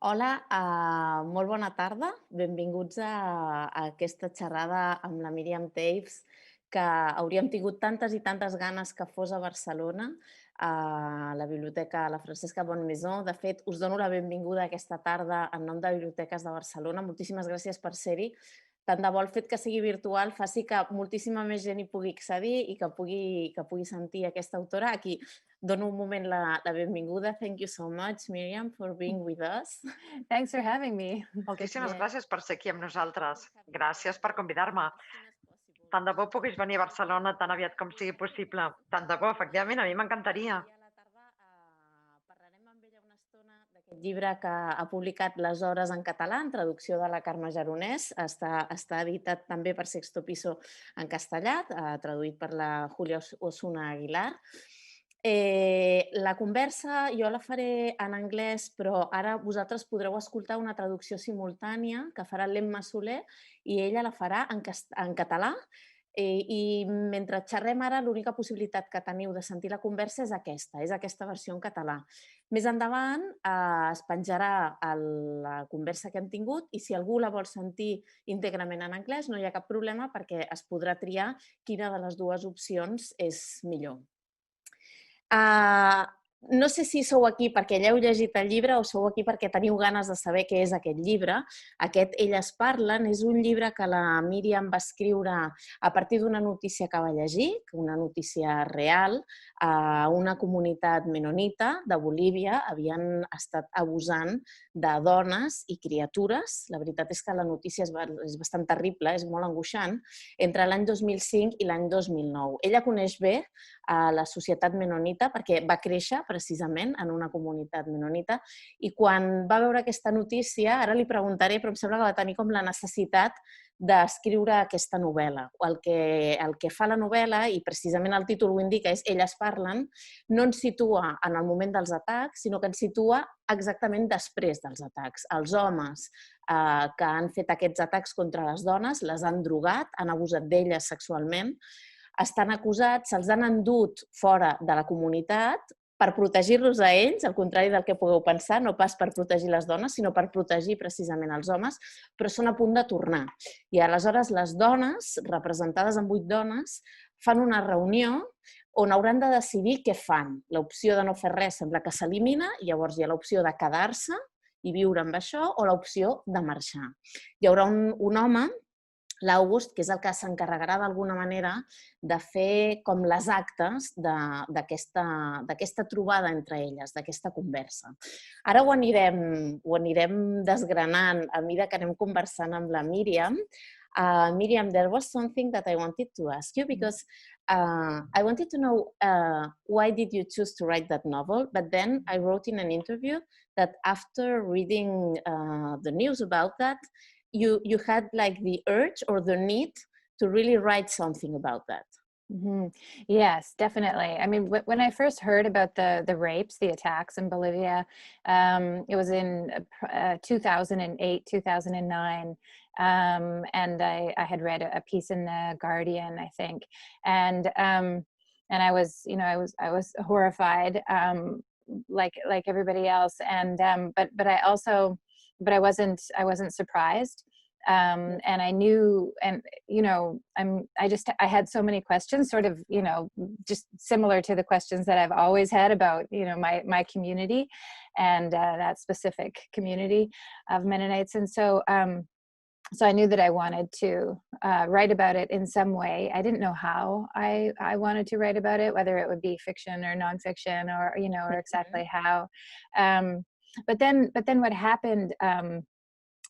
Hola, molt bona tarda. Benvinguts a aquesta xerrada amb la Miriam Toews, que hauríem tingut tantes i tantes ganes que fos a Barcelona, a la Biblioteca La Francesca Bonnemaison. De fet, us dono la benvinguda aquesta tarda en nom de Biblioteques de Barcelona. Moltíssimes gràcies per ser-hi. Tant de bo el fet que sigui virtual faci que moltíssima més gent hi pugui accedir i que pugui sentir aquesta autora. Aquí dono un moment la benvinguda. Thank you so much, Miriam, for being with us. Thanks for having me. Yeah. Moltíssimes gràcies per ser aquí amb nosaltres. Gràcies per convidar-me. As soon as possible. Tant de bo puguis venir a Barcelona tan aviat com sigui possible. Tant de bo, efectivament, a mi m'encantaria. Avui a la tarda parlarem amb ella una estona d'aquest llibre que ha publicat Les Hores en català, en traducció de la Carme Geronès. Està editat també per Sexto Piso en castellà, traduït per la Júlia Osuna Aguilar. La conversa jo la faré en anglès, però ara vosaltres podreu escoltar una traducció simultània que farà l'Emma Soler i ella la farà en català. I mentre xerrem ara, l'única possibilitat que teniu de sentir la conversa és aquesta versió en català. Més endavant es penjarà la conversa que hem tingut i si algú la vol sentir íntegrament en anglès no hi ha cap problema perquè es podrà triar quina de les dues opcions és millor. No sé si sou aquí perquè ja heu llegit el llibre o sou aquí perquè teniu ganes de saber què és aquest llibre. Aquest Elles parlen és un llibre que la Miriam va escriure a partir d'una notícia que va llegir, una notícia real. A una comunitat mennonita de Bolívia havien estat abusant de dones i criatures. La veritat és que la notícia és bastant terrible, és molt angoixant, entre l'any 2005 i l'any 2009. Ella coneix bé a la societat mennonita perquè va créixer precisament en una comunitat mennonita i quan va veure aquesta notícia, ara li preguntaré, però em sembla que va tenir com la necessitat d'escriure aquesta novel·la. El que fa la novel·la, i precisament el títol ho indica, és Elles parlen, no ens situa en el moment dels atacs, sinó que ens situa exactament després dels atacs. Els homes que han fet aquests atacs contra les dones les han drogat, han abusat d'elles sexualment, estan acusats, se'ls han endut fora de la comunitat per protegir-los a ells, al contrari del que pugueu pensar, no pas per protegir les dones, sinó per protegir precisament els homes, però són a punt de tornar. I aleshores les dones, representades en 8 dones, fan una reunió on hauran de decidir què fan. L'opció de no fer res sembla que s'elimina, llavors hi ha l'opció de quedar-se i viure amb això o l'opció de marxar. Hi haurà un home, l'August, que és el que s'encarregarà d'alguna manera de fer com les actes d'aquesta trobada entre elles, d'aquesta conversa. Ara ho anirem desgranant a mesura que anem conversant amb la Miriam. Miriam, there was something that I wanted to ask you because I wanted to know why did you choose to write that novel, but then I wrote in an interview that after reading the news about that, you had like the urge or the need to really write something about that. Mhm. Yes, definitely. I mean, when I first heard about the rapes, the attacks in Bolivia, it was in 2008, 2009, and I had read a piece in the Guardian, I think, and I was, I was horrified, like everybody else, and but I wasn't surprised. And I knew, and I had so many questions, sort of, just similar to the questions that I've always had about, my community and that specific community of Mennonites. And so I knew that I wanted to write about it in some way. I didn't know how I wanted to write about it, whether it would be fiction or nonfiction or, or exactly how. But then what happened,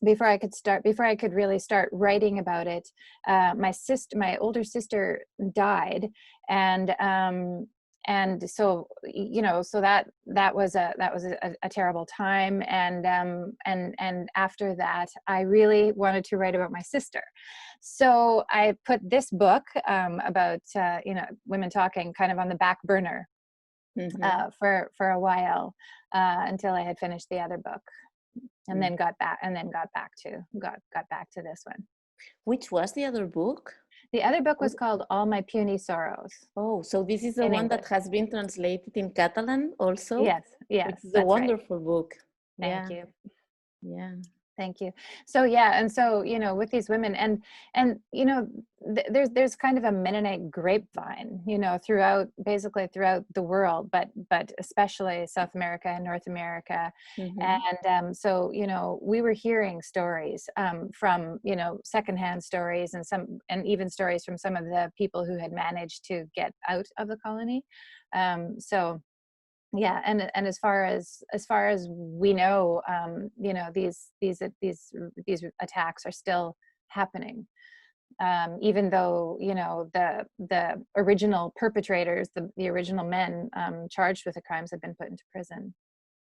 before I could really start writing about it, my older sister died, and so that was a terrible time, and after that, I really wanted to write about my sister. So I put this book about women talking kind of on the back burner for a while until I had finished the other book. And then got back to this one. Which was the other book? The other book was called All My Puny Sorrows. Oh, so this is the in one that English. has been translated in Catalan also? Yes, It's a that's right. wonderful book. Thank Yeah. you. Yeah. Thank you. So yeah, and so with these women, and there's kind of a Mennonite grapevine, basically throughout the world, but especially South America and North America, Mm-hmm. and so we were hearing stories from secondhand stories, and even stories from some of the people who had managed to get out of the colony. So yeah, and as far as we know, these attacks are still happening, even though the original perpetrators, the original men charged with the crimes, have been put into prison.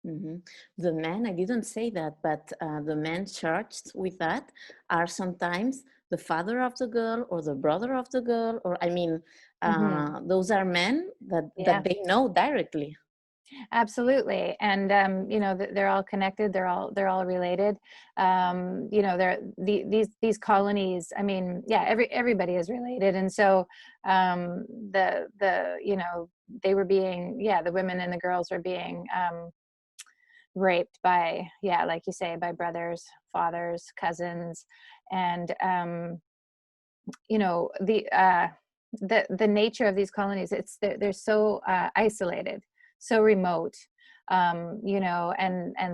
Mm-hmm. The men, I didn't say that, but the men charged with that are sometimes the father of the girl or the brother of the girl, or I mean, those are men that they know directly. Absolutely, and they're all connected. They're all related. These colonies. I mean, yeah, everybody is related, and so they were being, the women and the girls were being raped by, like you say, by brothers, fathers, cousins, and the nature of these colonies. They're so isolated, so remote, and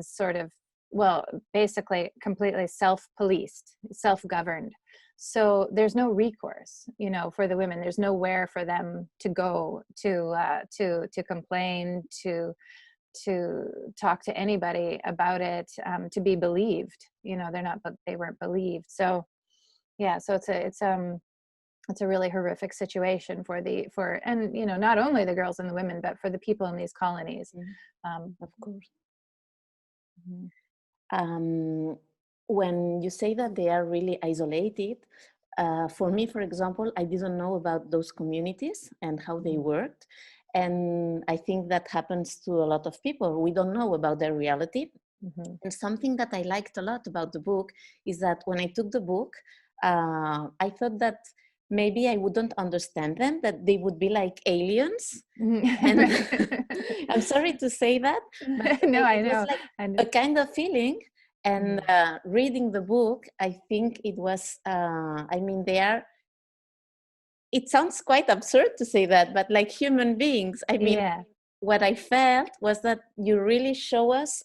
sort of, well, basically completely self-policed, self-governed. So there's no recourse, for the women. There's nowhere for them to go to complain, to talk to anybody about it, to be believed. They weren't believed. So yeah, so it's a really horrific situation and not only the girls and the women, but for the people in these colonies. Of course. Mm-hmm. When you say that they are really isolated, for me, for example, I didn't know about those communities and how they worked. And I think that happens to a lot of people. We don't know about their reality. Mm-hmm. And something that I liked a lot about the book is that when I took the book, I thought that maybe I wouldn't understand them, that they would be like aliens. And I'm sorry to say that, but no, I it know. was like a kind of feeling. And reading the book, I think it was, it sounds quite absurd to say that, but like human beings. I mean, what I felt was that you really show us,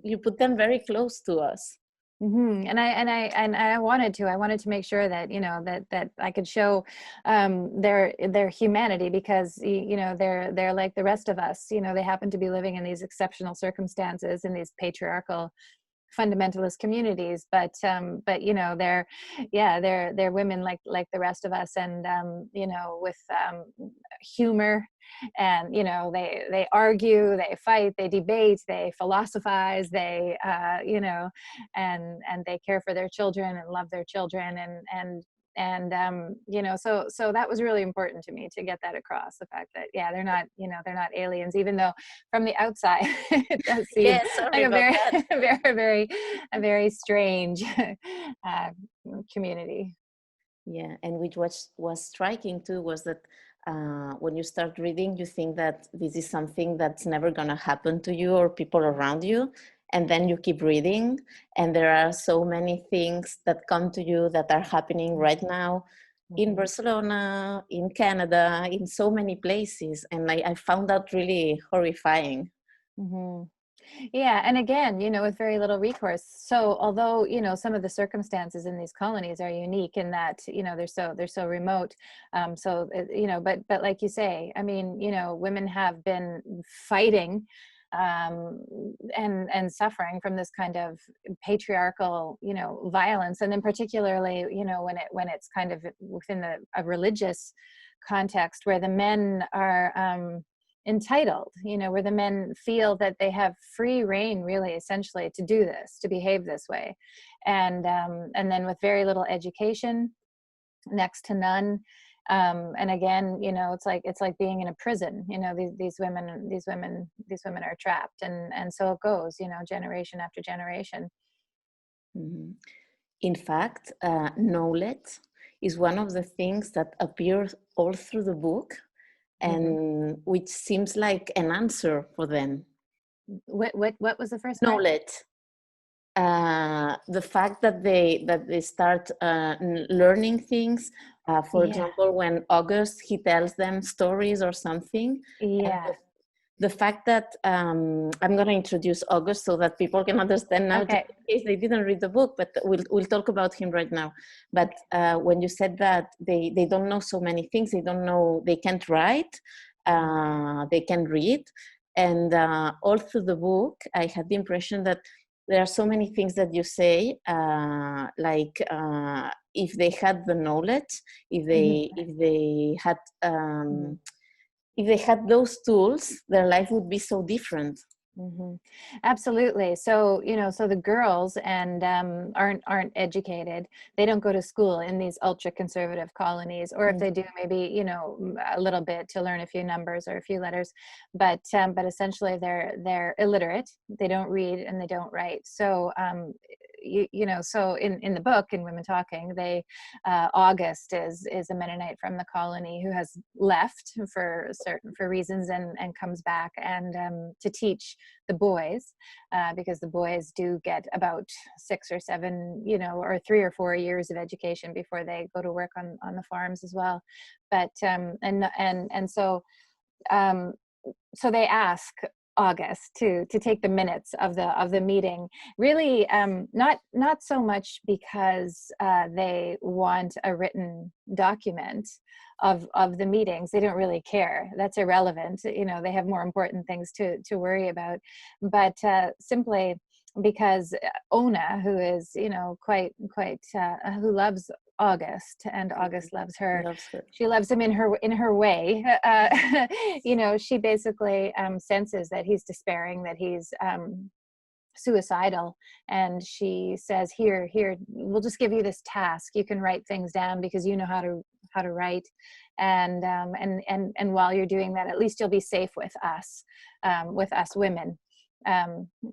you put them very close to us. Mm-hmm. And I wanted to make sure that that I could show their humanity, because they're like the rest of us. They happen to be living in these exceptional circumstances in these patriarchal fundamentalist communities, but they're women like the rest of us, and with humor, and they argue, they fight, they debate, they philosophize, they and they care for their children and love their children, so that was really important to me to get that across, the fact that they're not aliens, even though from the outside it does seem like a very strange community. And which was striking too was that when you start reading, you think that this is something that's never going to happen to you or people around you. And then you keep reading, and there are so many things that come to you that are happening right now in Barcelona, in Canada, in so many places. And I found that really horrifying. Mm-hmm. Yeah, and again, with very little recourse. So although some of the circumstances in these colonies are unique in that they're so remote, but like you say, I mean, women have been fighting and suffering from this kind of patriarchal violence, and then particularly when it's kind of within a religious context where the men are entitled, where the men feel that they have free reign, really, essentially, to do this, to behave this way, and then with very little education, next to none, and again, it's like being in a prison. These women are trapped, and so it goes, generation after generation. Mm-hmm. In fact, knowledge is one of the things that appears all through the book, and which seems like an answer for them. What was the first knowledge part? the fact that they start learning things. For example, when August, he tells them stories or something. Yeah. And the fact that I'm going to introduce August so that people can understand now, Okay. in case they didn't read the book, but we'll talk about him right now. But when you said that they don't know so many things, they can't write, they can read. And all through the book, I had the impression that there are so many things that you say, like if they had the knowledge, if they had if they had those tools, their life would be so different. Mm-hmm. Absolutely. So, so the girls and aren't educated. They don't go to school in these ultra conservative colonies, or if they do, maybe, a little bit to learn a few numbers or a few letters, but essentially they're illiterate. They don't read and they don't write. So, so in the book, in Women Talking, August is a Mennonite from the colony who has left for reasons and comes back and to teach the boys, because the boys do get about 6 or 7, or 3 or 4 years of education before they go to work on the farms as well. But so they ask August to take the minutes of the meeting, really not so much because they want a written document of the meetings. They don't really care. That's irrelevant. They have more important things to worry about, but simply because Ona, who is quite who loves August, and August loves her. She loves him in her way. She basically senses that he's despairing, that he's suicidal, and she says, here, we'll just give you this task. You can write things down because you know how to write, and while you're doing that, at least you'll be safe with us women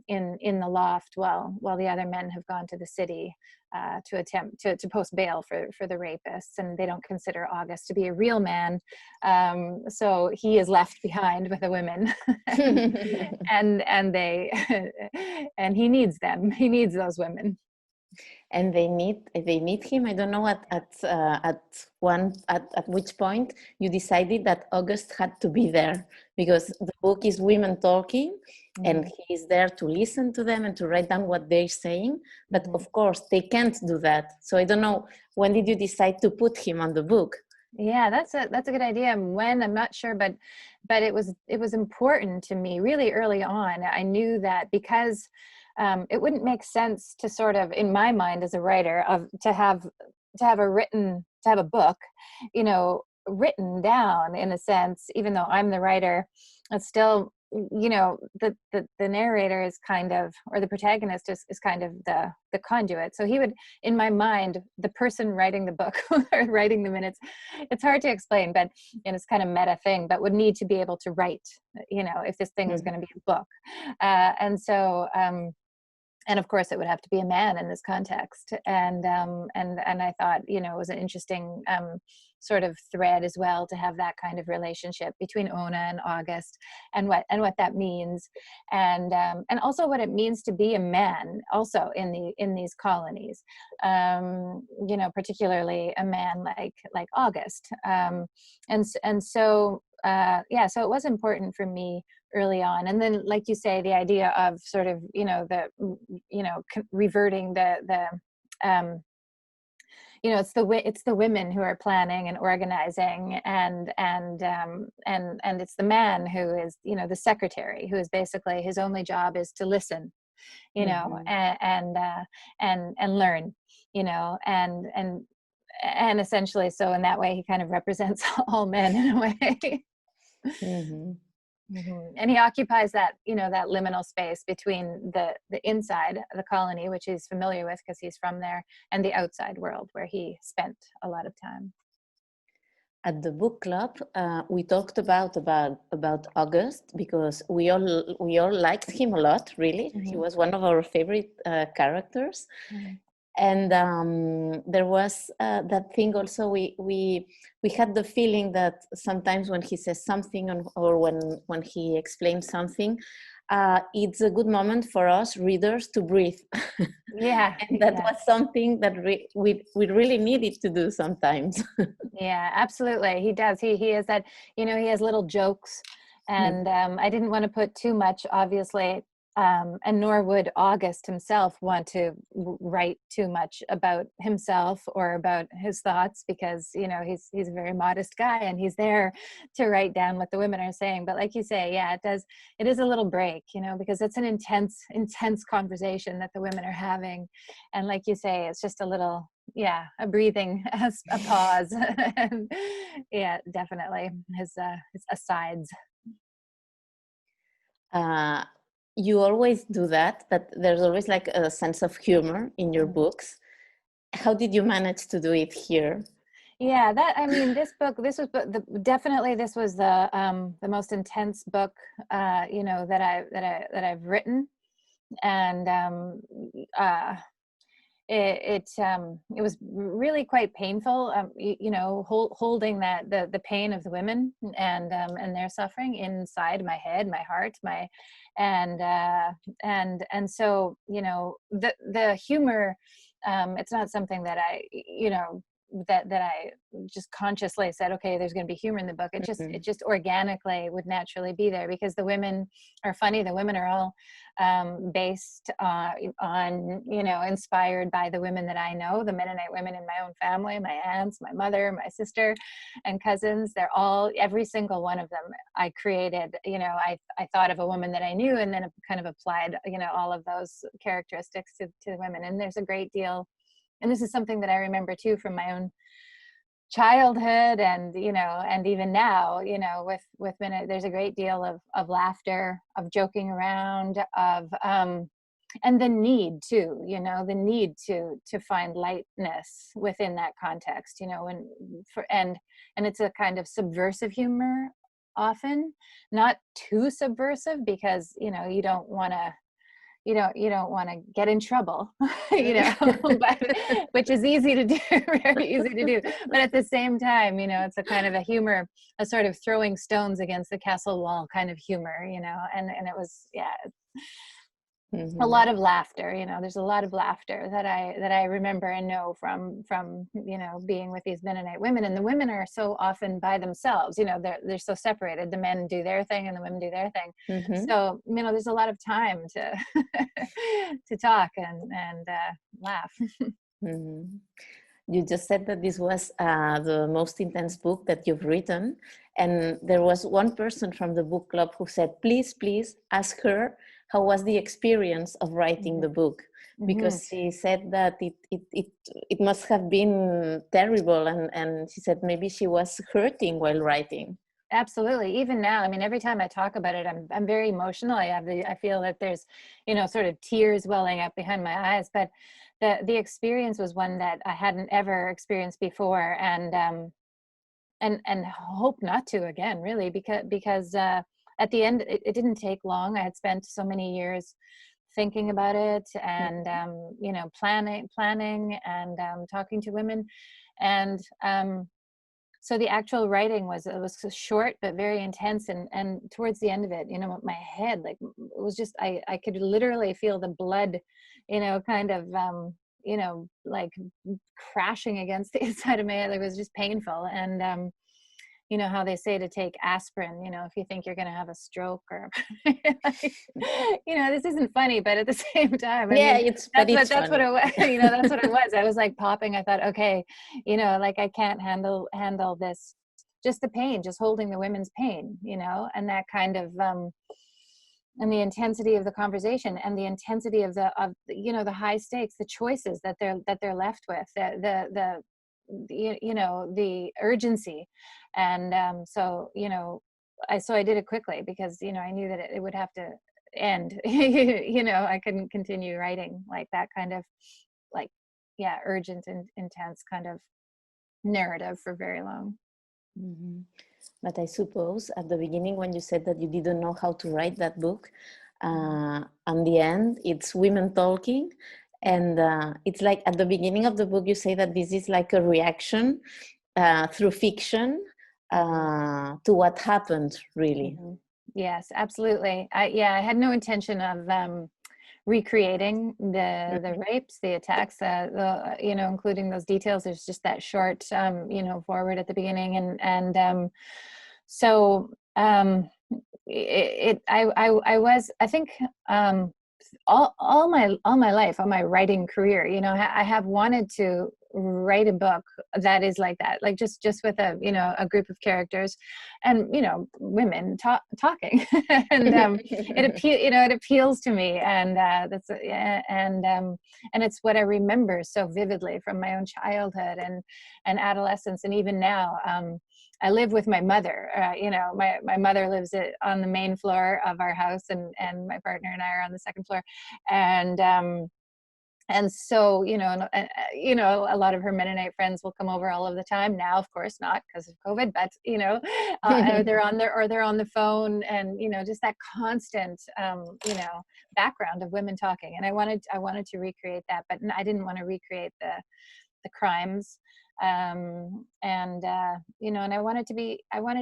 in the loft while the other men have gone to the city to attempt to post bail for the rapists, and they don't consider August to be a real man, so he is left behind with the women. and they and he needs them. He needs those women. And they need him. I don't know at which point you decided that August had to be there, because the book is women talking, and he's there to listen to them and to write down what they're saying. But of course, they can't do that. So I don't know, when did you decide to put him on the book? Yeah, that's a good idea. When, I'm not sure, but it was important to me really early on. I knew that because it wouldn't make sense to sort of, in my mind as a writer, to have a book, written down in a sense, even though I'm the writer. It's still, the narrator is kind of, or the protagonist is kind of the conduit. So he would, in my mind, the person writing the book or writing the minutes, it's hard to explain, but it's kind of meta thing, but would need to be able to write, if this thing was going to be a book. And of course, it would have to be a man in this context. And I thought, it was an interesting sort of thread as well to have that kind of relationship between Ona and August, and what that means, and also what it means to be a man, also in these colonies. Particularly a man like August. So it was important for me early on. And then, like you say, the idea of sort of, reverting it's the women who are planning and organizing, and it's the man who is, the secretary, who is basically, his only job is to listen, and learn, and essentially, so in that way, he kind of represents all men in a way. And he occupies that, that liminal space between the inside the colony, which he's familiar with because he's from there, and the outside world where he spent a lot of time. At the book club, we talked about August, because we all liked him a lot. Really, he was one of our favorite characters. And there was that thing also, we had the feeling that sometimes when he says something, or when he explains something, it's a good moment for us readers to breathe. Yeah. And that was something that we really needed to do sometimes. Yeah, absolutely. He does. He has that, he has little jokes, and I didn't want to put too much, obviously, and nor would August himself want to write too much about himself or about his thoughts, because he's a very modest guy, and he's there to write down what the women are saying. But like you say, yeah, it is a little break, because it's an intense conversation that the women are having, and like you say, it's just a little, a breathing, a pause. And, yeah, definitely his asides. You always do that there's always like a sense of humor in your books. How did you manage to do it here? Yeah, this book, definitely this was the most intense book, that I've written, and it was really quite painful, holding that the pain of the women and their suffering inside my head, my heart, and so the humor, it's not something that I that I just consciously said, okay, there's going to be humor in the book. It just organically would naturally be there, because the women are funny. The women are all based on inspired by the women that I know, the Mennonite women in my own family, my aunts, my mother, my sister, and cousins. They're all, every single one of them I created. I thought of a woman that I knew, and then kind of applied all of those characteristics to the women. And there's a great deal. And this is something that I remember too from my own childhood, and and even now, with Mennonite, there's a great deal of laughter, of joking around, of and the need too, the need to find lightness within that context, and it's a kind of subversive humor, often not too subversive, because you don't want to get in trouble, but, which is easy to do, very easy to do. But at the same time, it's a kind of a humor, a sort of throwing stones against the castle wall kind of humor, and it was, a lot of laughter. There's a lot of laughter that I remember and know from being with these Mennonite women. And the women are so often by themselves, they're so separated. The men do their thing and the women do their thing. So there's a lot of time to to talk and laugh. You just said that this was the most intense book that you've written, and there was one person from the book club who said, please ask her how was the experience of writing the book, because she said that it must have been terrible, and she said maybe she was hurting while writing. Absolutely. Even now, every time I talk about it, I'm very emotional. I feel that there's, sort of tears welling up behind my eyes. But the experience was one that I hadn't ever experienced before, and hope not to again, really, because at the end, it didn't take long. I had spent so many years thinking about it, and planning, and talking to women, and so the actual writing was short but very intense, and towards the end of it, my head, like, it was just, I could literally feel the blood, kind of like crashing against the inside of my head. It was just painful. And how they say to take aspirin, if you think you're going to have a stroke, or this isn't funny, but at the same time, that's what it was. That's what it was. I was like popping. I thought, okay, like, I can't handle this, just the pain, just holding the women's pain, and that kind of and the intensity of the conversation, and the intensity of the high stakes, the choices that they're left with, the urgency. And so I did it quickly, because I knew that it would have to end. I couldn't continue writing like that kind of, like, urgent and intense kind of narrative for very long. But I suppose at the beginning, when you said that you didn't know how to write that book, on the end, it's women talking. And it's like at the beginning of the book, you say that this is like a reaction through fiction to what happened, really. Yes, absolutely. I had no intention of recreating the rapes, the attacks, including those details. There's just that short, forward at the beginning, and so I think all my life, all my writing career, I have wanted to write a book that is like that, like just with a group of characters and women talking and it appeals to me, and and it's what I remember so vividly from my own childhood and adolescence, and even now. I live with my mother. My mother lives on the main floor of our house, and my partner and I are on the second floor, and so a lot of her Mennonite friends will come over all of the time. Now, of course, not because of COVID, but they're on the phone, and just that constant background of women talking. And I wanted to recreate that, but I didn't want to recreate the crimes. And I wanted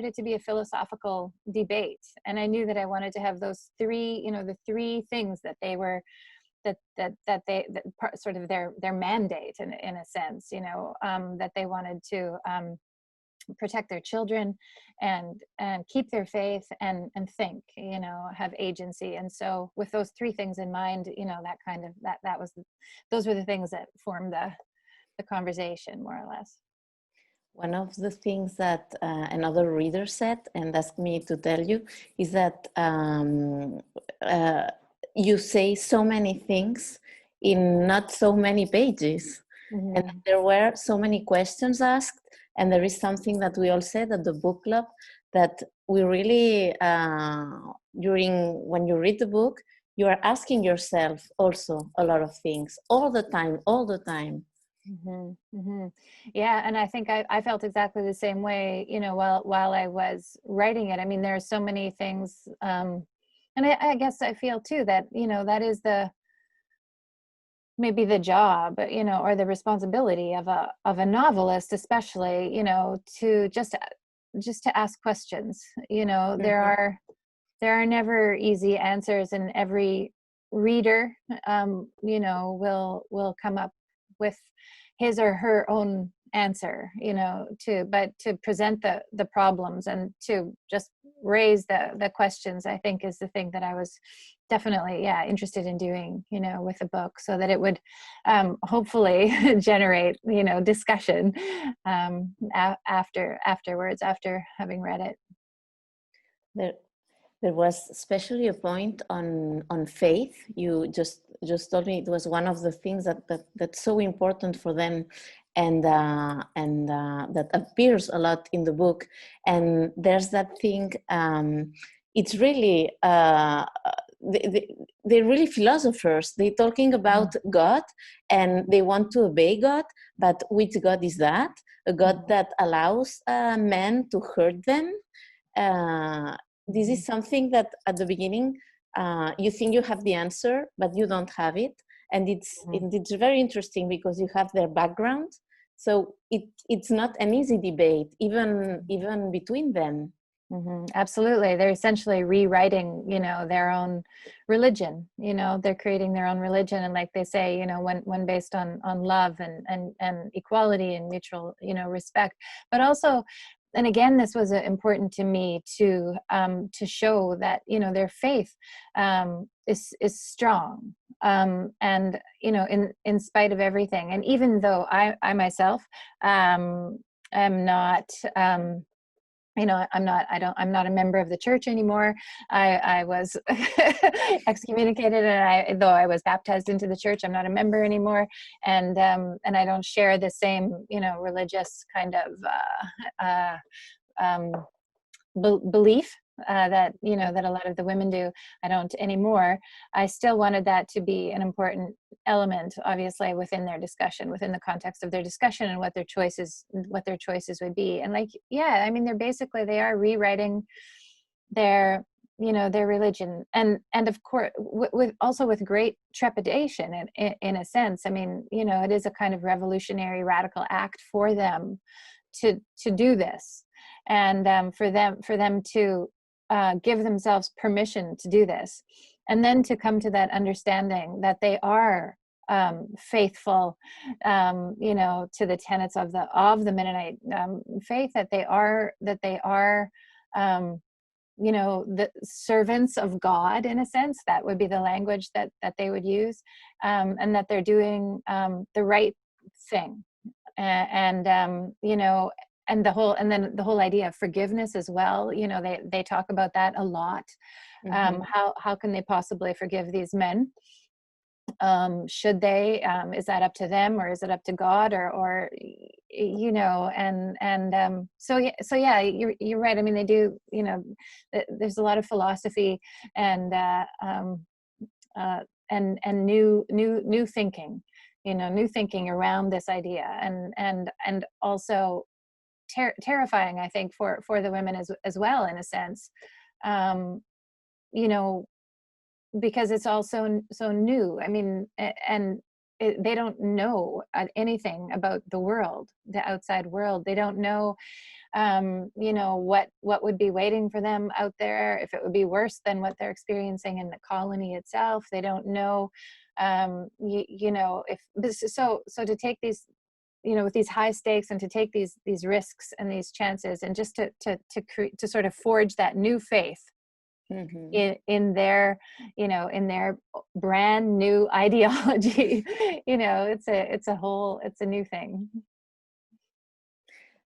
it to be a philosophical debate, and I knew that I wanted to have those three, the three things that they were, that sort of their mandate in a sense, that they wanted to protect their children and keep their faith and think, have agency. And so with those three things in mind, those were the things that formed the conversation, more or less. One of the things that another reader said and asked me to tell you is that you say so many things in not so many pages. Mm-hmm. And there were so many questions asked, and there is something that we all said at the book club, that we really, when you read the book, you are asking yourself also a lot of things all the time. Mm-hmm. Mm-hmm. Yeah, and I think I felt exactly the same way, while I was writing it. I mean, there are so many things, and I guess I feel too that that is maybe the job, or the responsibility of a novelist, especially, to just to ask questions. Mm-hmm. There are never easy answers, and every reader, will come up with his or her own answer, but to present the problems and to just raise the questions, I think, is the thing that I was definitely interested in doing, with the book, so that it would hopefully generate, discussion afterwards, after having read it. There was especially a point on faith. You just told me it was one of the things that's so important for them, and that appears a lot in the book. And there's that thing. It's really they're really philosophers. They're talking about God, and they want to obey God. But which God is that? A God that allows men to hurt them? This is something that at the beginning you think you have the answer, but you don't have it. And it's very interesting because you have their background. So it's not an easy debate, even between them. Mm-hmm. Absolutely. They're essentially rewriting, their own religion. They're creating their own religion. And like they say, when based on love and equality and mutual, respect, but also, and again, this was important to me to show that their faith is strong, and in spite of everything. And even though I myself am not. I'm not a member of the church anymore. I was excommunicated, and though I was baptized into the church, I'm not a member anymore. And I don't share the same, religious kind of belief that a lot of the women do. I don't anymore. I still wanted that to be an important element, obviously, within their discussion, within the context of their discussion, and what their choices would be. And I mean, they are rewriting their religion, and of course with great trepidation in a sense. I mean, it is a kind of revolutionary, radical act for them to do this, and for them to give themselves permission to do this, and then to come to that understanding that they are faithful, to the tenets of the Mennonite faith, that they are the servants of God, in a sense. That would be the language that they would use, and that they're doing the right thing, and the whole idea of forgiveness as well. They talk about that a lot. Mm-hmm. How can they possibly forgive these men? Should they? Is that up to them, or is it up to God, or so yeah, you're right. I mean, they do, there's a lot of philosophy and new thinking, new thinking around this idea, and also terrifying, I think, for the women as well, in a sense, because it's all so new. I mean, and they don't know anything about the world, the outside world. They don't know, what would be waiting for them out there, if it would be worse than what they're experiencing in the colony itself. They don't know, if this is so to take these, with these high stakes, and to take these risks and these chances, and just to sort of forge that new faith. Mm-hmm. in their brand new ideology. It's a new thing.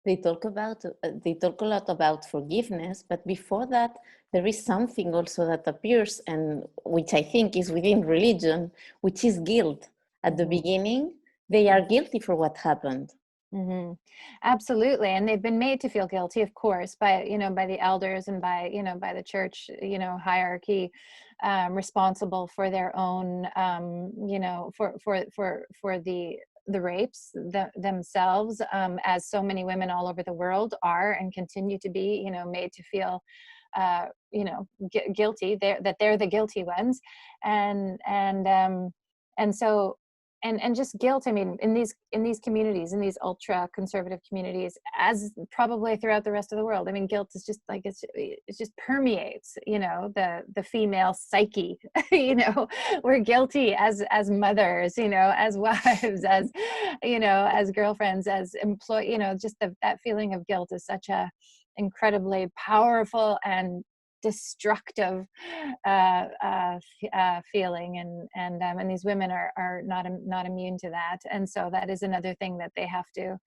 They talk a lot about forgiveness, but before that, there is something also that appears, and which I think is within religion, which is guilt. At the beginning, they are guilty for what happened. Mm-hmm. Absolutely, and they've been made to feel guilty, of course, by the elders, and by the church, hierarchy, responsible for their own, for the rapes themselves, as so many women all over the world are and continue to be, made to feel, guilty. They're the guilty ones, and so. And just guilt. I mean, in these communities, in these ultra conservative communities, as probably throughout the rest of the world, I mean, guilt is just like it just permeates, the female psyche. We're guilty as mothers, as wives, as girlfriends, as employee. Just that feeling of guilt is such a incredibly powerful and destructive feeling, and these women are not immune to that, and so that is another thing that they have to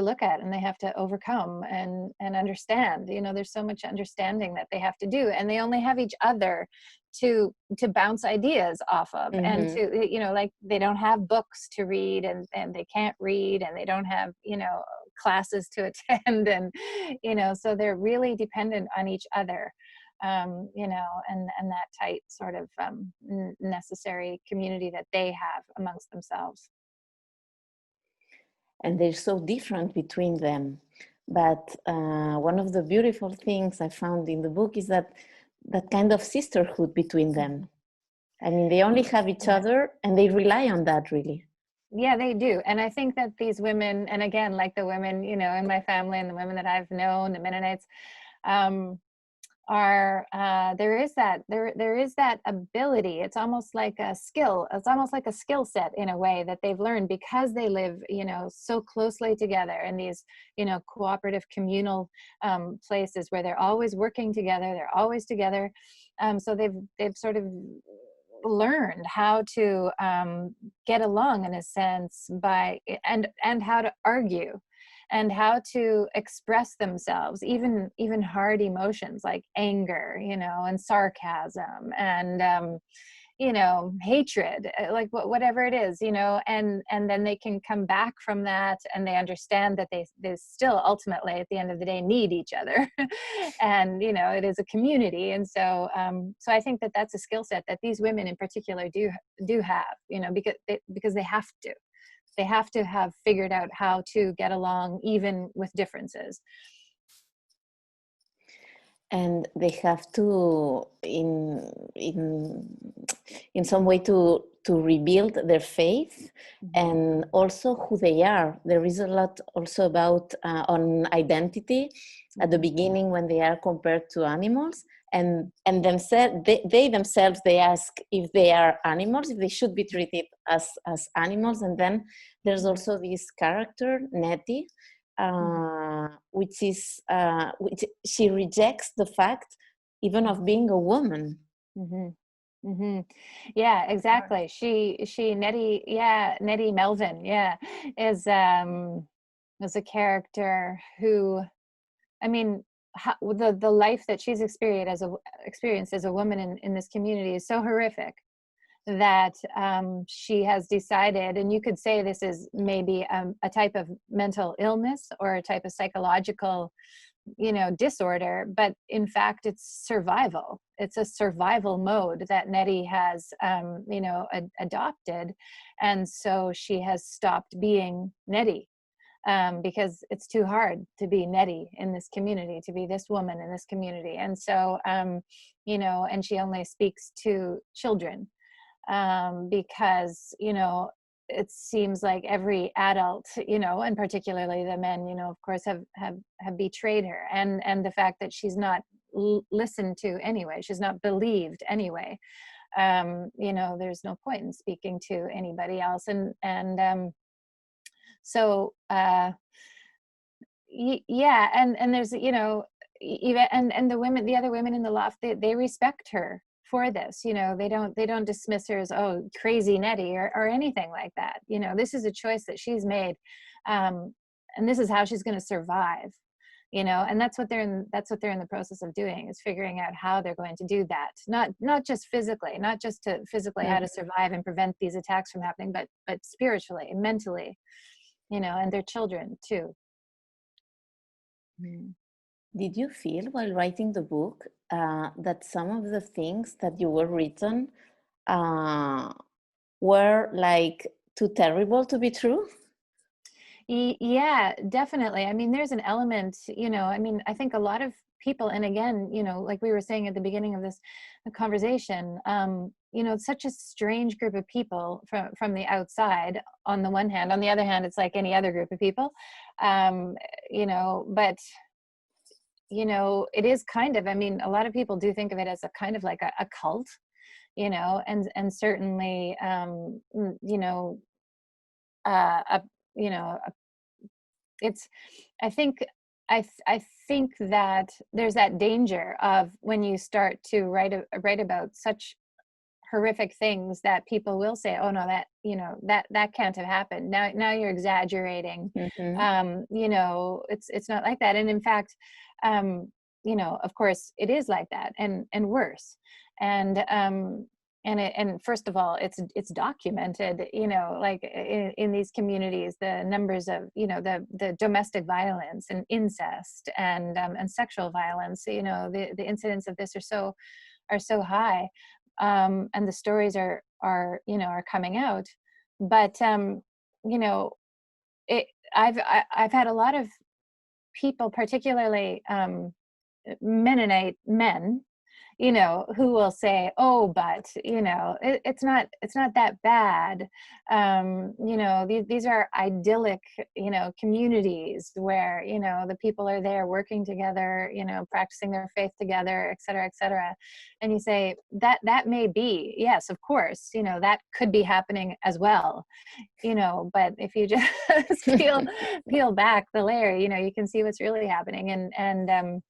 look at, and they have to overcome and understand. There's so much understanding that they have to do, and they only have each other to bounce ideas off of. Mm-hmm. And to like, they don't have books to read, and they can't read, and they don't have classes to attend, and so they're really dependent on each other, and that tight sort of necessary community that they have amongst themselves. And they're so different between them. But one of the beautiful things I found in the book is that kind of sisterhood between them. I mean, they only have each other, and they rely on that, really. Yeah, they do. And I think that these women, and again, like the women, in my family, and the women that I've known, the Mennonites, there is that ability. It's almost like a skill. It's almost like a skill set, in a way, that they've learned because they live, so closely together in these, cooperative communal places where they're always working together. They're always together. So they've sort of learned how to get along, in a sense, and how to argue, and how to express themselves, even hard emotions like anger, and sarcasm, and hatred, like whatever it is, and then they can come back from that, and they understand that they still ultimately, at the end of the day, need each other. And it is a community. And so I think that that's a skill set that these women in particular do have, because they have to have figured out how to get along, even with differences. and they have to in some way to rebuild their faith and also who they are. There is a lot also about on identity at the beginning when they are compared to animals, and themselves they themselves they ask if they are animals, if they should be treated as animals. And then there's also this character Nettie, which is which she rejects the fact even of being a woman. Yeah, exactly. She Nettie, Nettie Melvin, is a character who, I mean, the life that she's experienced as a woman in this community is so horrific that she has decided, and you could say this is maybe a type of mental illness or a type of psychological, disorder, but in fact it's survival. It's a survival mode that Nettie has adopted, and so she has stopped being Nettie, because it's too hard to be Nettie in this community, to be this woman in this community. And so and she only speaks to children, because it seems like every adult, and particularly the men, of course, have betrayed her, and the fact that she's not listened to anyway, she's not believed anyway. There's no point in speaking to anybody else, and so yeah, and there's even and the other women in the loft, they respect her for this. They don't dismiss her as, oh, crazy Nettie or anything like that. This is a choice that she's made, and this is how she's going to survive. And that's what they're in the process of doing, is figuring out how they're going to do that. Not just physically, not just to physically how to survive and prevent these attacks from happening, but spiritually and mentally, and their children too. Did you feel while writing the book that some of the things that you were written were like too terrible to be true? Yeah, definitely. I mean, there's an element, I think a lot of people, and again, like we were saying at the beginning of this conversation, it's such a strange group of people from the outside on the one hand. On the other hand, it's like any other group of people, but it is kind of, a lot of people do think of it as a kind of like a cult, and certainly, it's, I think that there's that danger of when you start to write about such horrific things that people will say, oh no, that can't have happened. Now you're exaggerating. It's not like that. And in fact, of course it is like that, and worse. And first of all, it's documented, like in these communities, the numbers of, the domestic violence and incest and sexual violence, the incidents of this are so high, and the stories are coming out. But I've had a lot of people, particularly Mennonite men, who will say, oh, but it's not that bad. These are idyllic, communities where the people are there working together, practicing their faith together, et cetera, et cetera. And you say that may be, yes, of course, that could be happening as well, but if you just peel back the layer, you can see what's really happening. And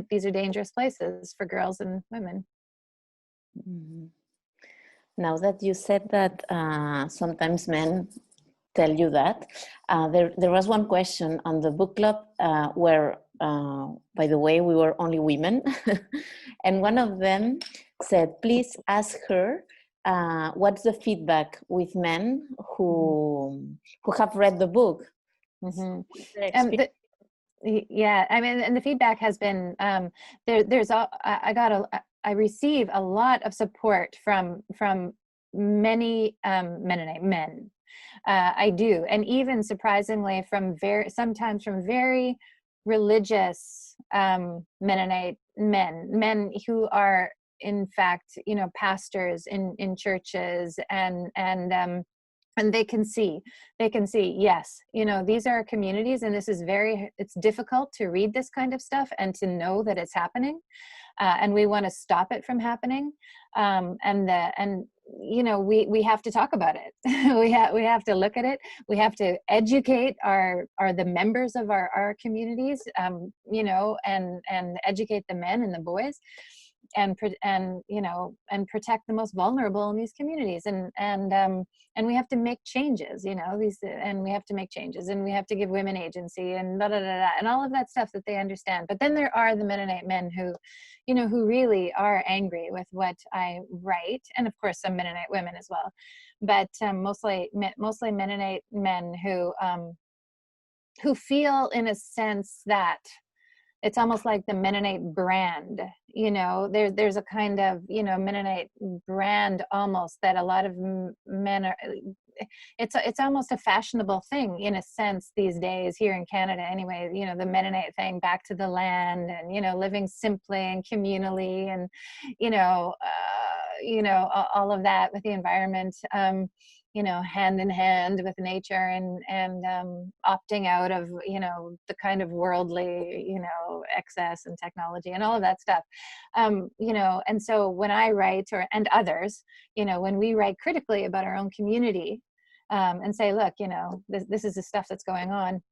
these are dangerous places for girls and women. Now that you said that sometimes men tell you that, there was one question on the book club where, by the way, we were only women. And one of them said, please ask her what's the feedback with men who have read the book. Yeah, and the feedback has been I receive a lot of support from many Mennonite men. I do, and even surprisingly sometimes from very religious Mennonite men who are in fact, pastors in churches, and they can see, yes, these are communities, and this is it's difficult to read this kind of stuff and to know that it's happening, and we want to stop it from happening, and we have to talk about it. we have to look at it. We have to educate the members of our communities, and educate the men and the boys, and protect the most vulnerable in these communities, and we have to make changes, and we have to make changes, and we have to give women agency, and and all of that stuff that they understand. But then there are the Mennonite men who really are angry with what I write, and of course some Mennonite women as well, but mostly Mennonite men who feel, in a sense, that it's almost like the Mennonite brand, there's a kind of, Mennonite brand almost, that a lot of men are, it's almost a fashionable thing in a sense these days here in Canada anyway, the Mennonite thing, back to the land, and, living simply and communally, and, all of that with the environment, hand in hand with nature, and opting out of, the kind of worldly, excess and technology and all of that stuff. And so when I write, and others, when we write critically about our own community, and say, look, this is the stuff that's going on,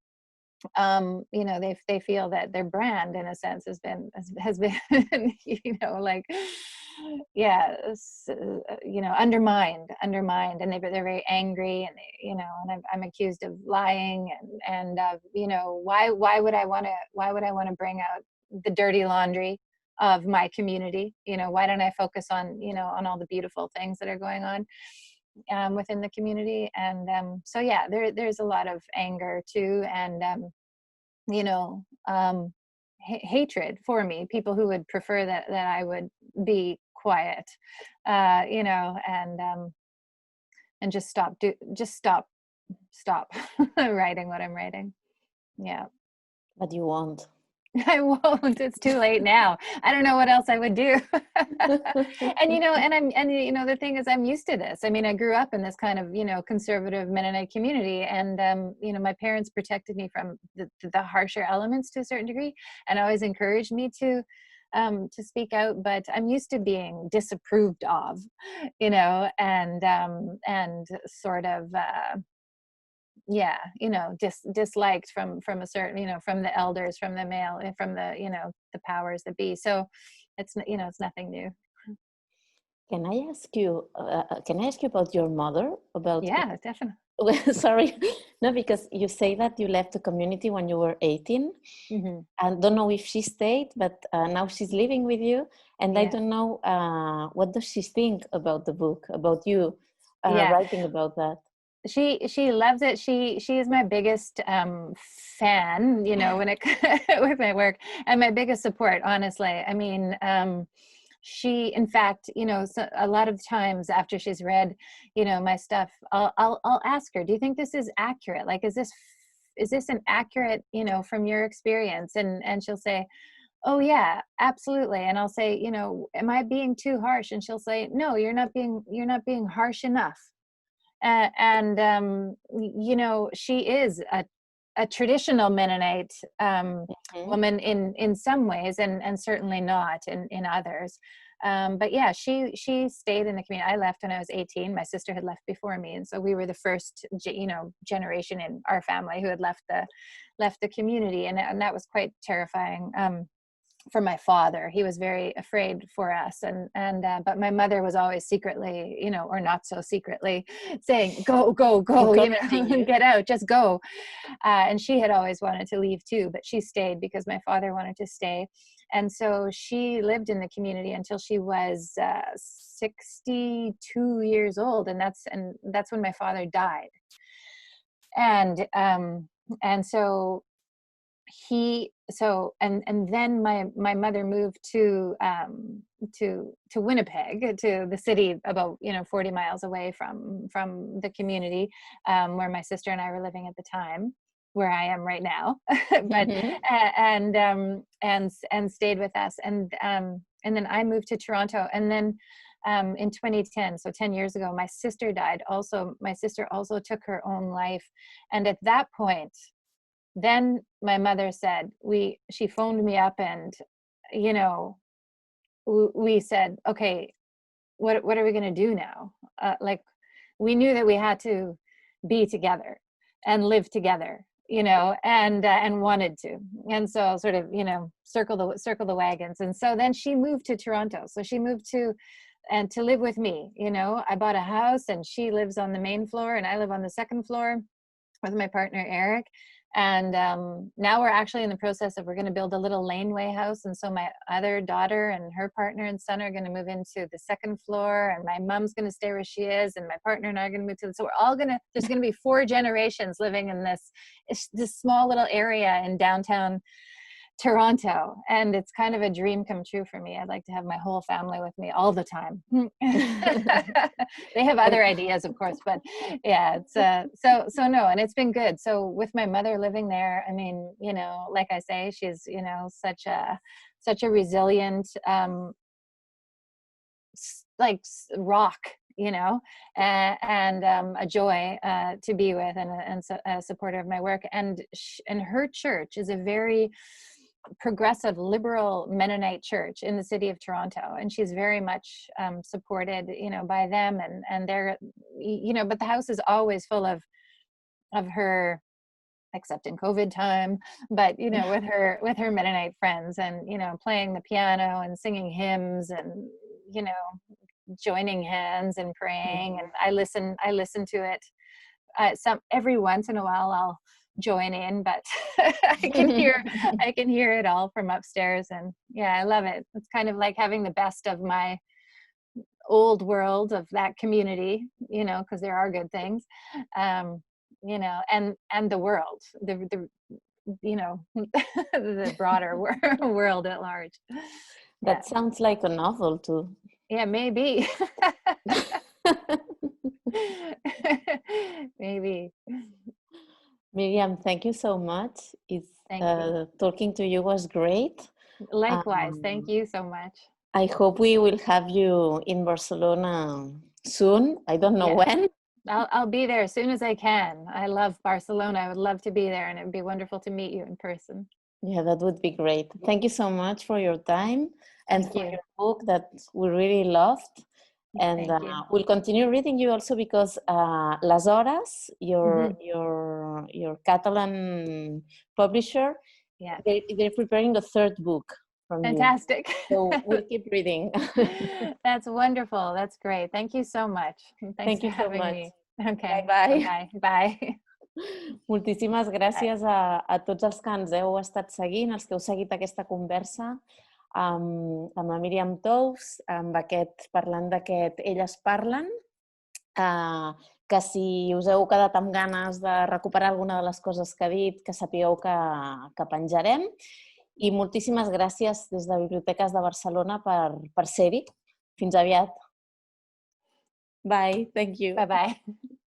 they feel that their brand, in a sense, has been like, undermined, and they're very angry, and and I'm accused of lying, and why would I want to bring out the dirty laundry of my community? Why don't I focus on on all the beautiful things that are going on within the community? And so yeah, there's a lot of anger too, and hatred for me, people who would prefer that I would be quiet, and just stop writing what I'm writing. Yeah. But you won't. I won't. It's too late now. I don't know what else I would do. And the thing is, I'm used to this. I mean, I grew up in this kind of, conservative Mennonite community, and my parents protected me from the harsher elements to a certain degree, and always encouraged me to speak out. But I'm used to being disapproved of, and sort of disliked from a certain, from the elders, from the male, from the, the powers that be. So it's nothing new. Can I ask you about your mother? Yeah, definitely. Sorry, no, because you say that you left the community when you were 18, mm-hmm. and don't know if she stayed, but now she's living with you, and I don't know what does she think about the book, about you writing about that. She loves it. She is my biggest fan, when it with my work, and my biggest support, honestly. I mean, she, in fact, so a lot of times after she's read, my stuff, I'll ask her, do you think this is accurate? Like, is this an accurate, from your experience? And she'll say, oh yeah, absolutely. And I'll say, am I being too harsh? And she'll say, no, you're not being harsh enough. She is a traditional Mennonite woman in some ways, and certainly not in others. But yeah, she stayed in the community. I left when I was 18. My sister had left before me, and so we were the first generation in our family who had left the community, and that was quite terrifying. For my father, he was very afraid for us, but my mother was always secretly, or not so secretly, saying, go, get out, just go. And she had always wanted to leave too, but she stayed because my father wanted to stay. And so she lived in the community until she was 62 years old, and that's when my father died. And so then my mother moved to Winnipeg, to the city about 40 miles away from the community where my sister and I were living at the time. where I am right now, but and stayed with us, and then I moved to Toronto, and then in 2010, so 10 years ago, my sister died. Also, my sister also took her own life, and at that point, then my mother said, she phoned me up, and we said, okay, what are we going to do now? Like, we knew that we had to be together and live together, and wanted to. And so sort of, circle the wagons. And so then she moved to Toronto. So she moved to live with me. I bought a house, and she lives on the main floor, and I live on the second floor with my partner, Eric. And now we're actually in the process of, we're going to build a little laneway house. And so my other daughter and her partner and son are going to move into the second floor, and my mom's going to stay where she is, and my partner and I are going to move to, so we're all there's going to be 4 generations living in this small little area in downtown Toronto. And it's kind of a dream come true for me. I'd like to have my whole family with me all the time. They have other ideas, of course, but yeah, it's so no, and it's been good. So with my mother living there, I mean, like I say, she's, such a resilient, like rock, and a joy to be with, and a supporter of my work. And her church is a very progressive, liberal Mennonite church in the city of Toronto, and she's very much supported, by them, and they're, but the house is always full of her, except in COVID time, but with her Mennonite friends, and playing the piano and singing hymns, and joining hands and praying. And I listen to it. Every once in a while I'll join in, but I can hear it all from upstairs. And yeah, I love it. It's kind of like having the best of my old world of that community, because there are good things, and the world, the the broader world at large. That sounds like a novel too. Yeah, maybe. Maybe. Miriam, thank you so much. Thank you. Talking to you was great. Likewise, thank you so much. I hope we will have you in Barcelona soon. I don't know when. I'll be there as soon as I can. I love Barcelona. I would love to be there, and it would be wonderful to meet you in person. Yeah, that would be great. Thank you so much for your time and for your book that we really loved. And we'll continue reading you also, because Las Hores, your Catalan publisher, they're preparing the 3rd book from Fantastic. you. So we'll keep reading. That's wonderful. That's great. Thank you so much. Thank you so much. Me. Okay. Bye. Bye. Moltíssimes gràcies a tots els que ens heu estat seguint, els que heu seguit aquesta conversa amb la Miriam Toews, parlant d'aquest Elles parlen, que si us heu quedat amb ganes de recuperar alguna de les coses que ha dit, que sapigueu que penjarem. I moltíssimes gràcies des de Biblioteques de Barcelona per ser-hi. Fins aviat. Bye. Thank you. Bye-bye.